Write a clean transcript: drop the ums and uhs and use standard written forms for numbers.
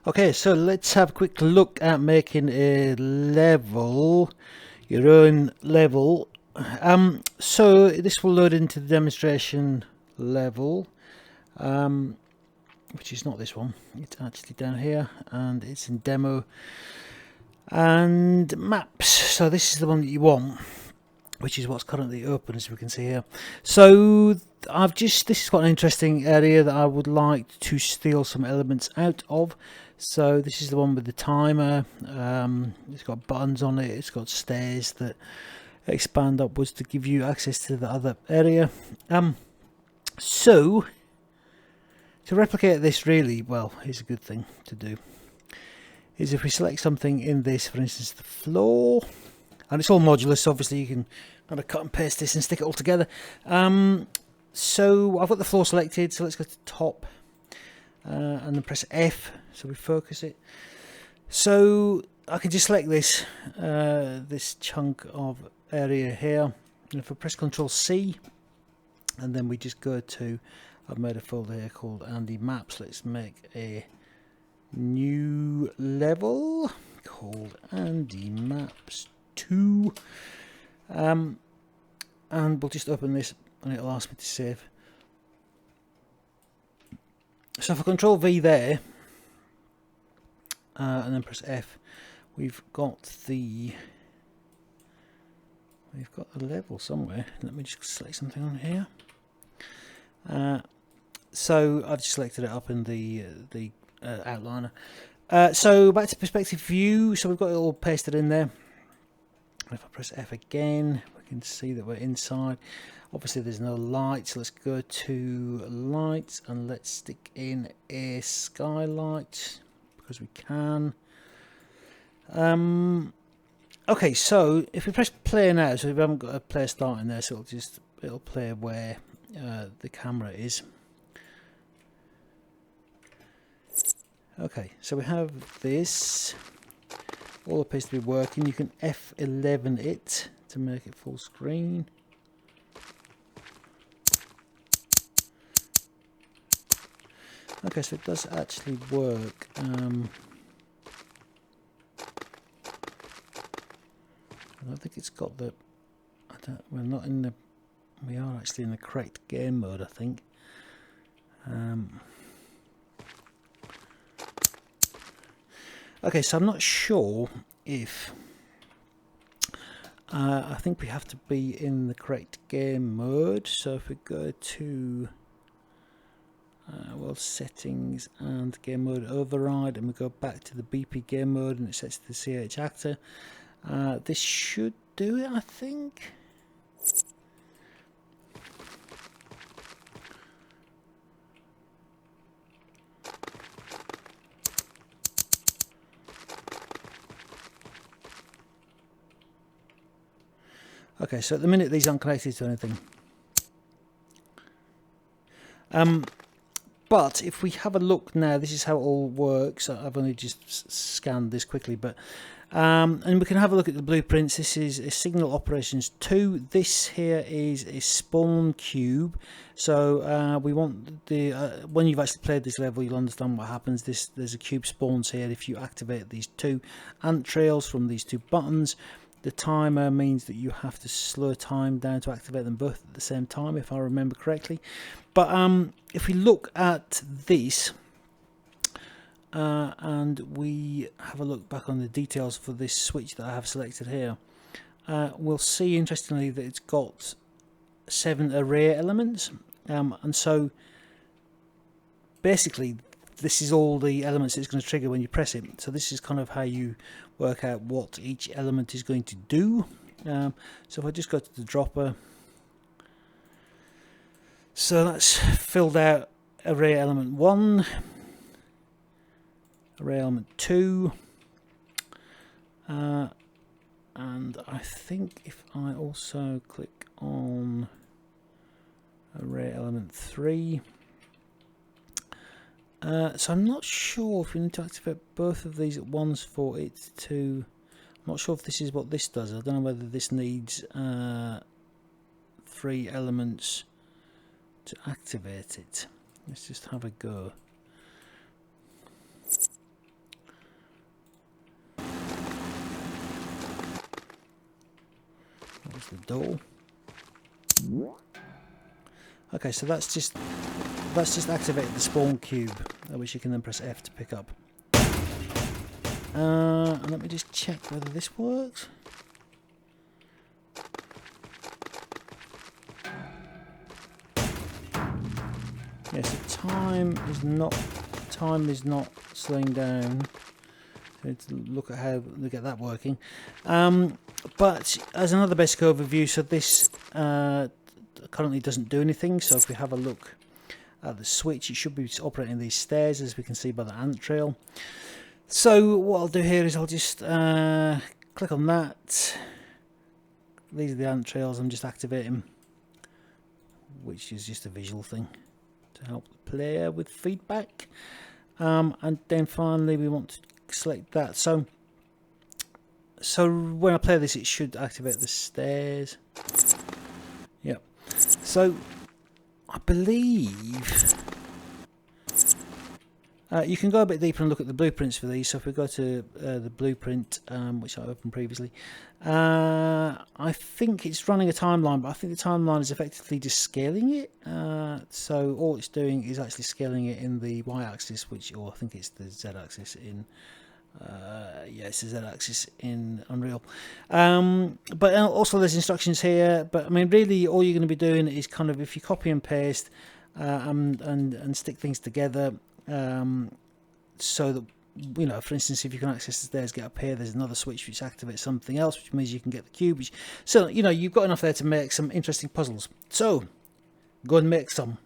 Okay, so let's have a quick look at making a level, your own level. So this will load into the demonstration level, which is not this one. It's actually down here, and it's in demo and maps. So this is the one that you want, which is what's currently open, as we can see here. So this is quite an interesting area that I would like to steal some elements out of. So this is the one with the timer. It's got buttons on it. It's got stairs that expand upwards to give you access to the other area. So to replicate this, really, well, here's a good thing to do, is if we select something in this, for instance the floor, and it's all modular, so obviously you can kind of cut and paste this and stick it all together. So I've got the floor selected, so let's go to top and then press F so we focus it. So I can just select this this chunk of area here, and if I press Ctrl C and then we just go to, I've made a folder here called Andy Maps. Let's make a new level called Andy Maps 2, and we'll just open this and it'll ask me to save. So if I Control V there and then press F, we've got the level somewhere. Let me just select something on here. So I've just selected it up in the outliner. So back to perspective view. So we've got it all pasted in there. If I press F again, we can see that we're inside. Obviously there's no light, so let's go to lights and let's stick in a skylight because we can. Okay, so if we press play now, so we haven't got a player starting there, so it'll play where the camera is. Okay, so we have this. All appears to be working. You can F11 it to make it full screen. Okay, so it does actually work. I don't think it's got the. We're not in the. We are actually in the correct game mode, I think. Okay, so I'm not sure if. I think we have to be in the correct game mode. So if we go to well, settings and game mode override, and we go back to the BP game mode, and it sets to the CH actor. This should do it, I think. Okay, so at the minute these aren't connected to anything. But if we have a look now, this is how it all works. I've only just scanned this quickly, but and we can have a look at the blueprints. This is a signal operations 2. This here is a spawn cube. So we want the when you've actually played this level, you'll understand what happens. There's a cube spawns here. If you activate these 2 ant trails from these 2 buttons, the timer means that you have to slow time down to activate them both at the same time, if I remember correctly. But if we look at this and we have a look back on the details for this switch that I have selected here, we'll see interestingly that it's got 7 array elements, and so basically this is all the elements it's going to trigger when you press it. So this is kind of how you work out what each element is going to do. So if I just go to the dropper, so that's filled out array element 1, array element 2, and I think if I also click on array element 3, so I'm not sure if we need to activate both of these at once for it to. I'm not sure if this is what this does. I don't know whether this needs 3 elements to activate it. Let's just have a go. There's the door. Okay, so that's just activated the spawn cube, which you can then press F to pick up. And let me just check whether this works. Yes, the time is not slowing down. So to look at how we get that working. But as another basic overview, so this currently doesn't do anything. So if we have a look at the switch, it should be operating these stairs, as we can see by the ant trail. So what I'll do here is I'll just click on that. These are the ant trails I'm just activating, which is just a visual thing to help the player with feedback. And then finally we want to select that. So when I play this, it should activate the stairs. Yep. So I believe you can go a bit deeper and look at the blueprints for these. So if we go to the blueprint, which I opened previously, I think it's running a timeline, but I think the timeline is effectively just scaling it. So all it's doing is actually scaling it in the y-axis, or I think it's the z-axis in. Yeah, it's the z-axis in Unreal. But also there's instructions here. But I mean, really, all you're going to be doing is kind of, if you copy and paste and stick things together. So that, you know, for instance, if you can access the stairs, get up here, there's another switch which activates something else, which means you can get the cube. So, you know, you've got enough there to make some interesting puzzles. So, go and make some.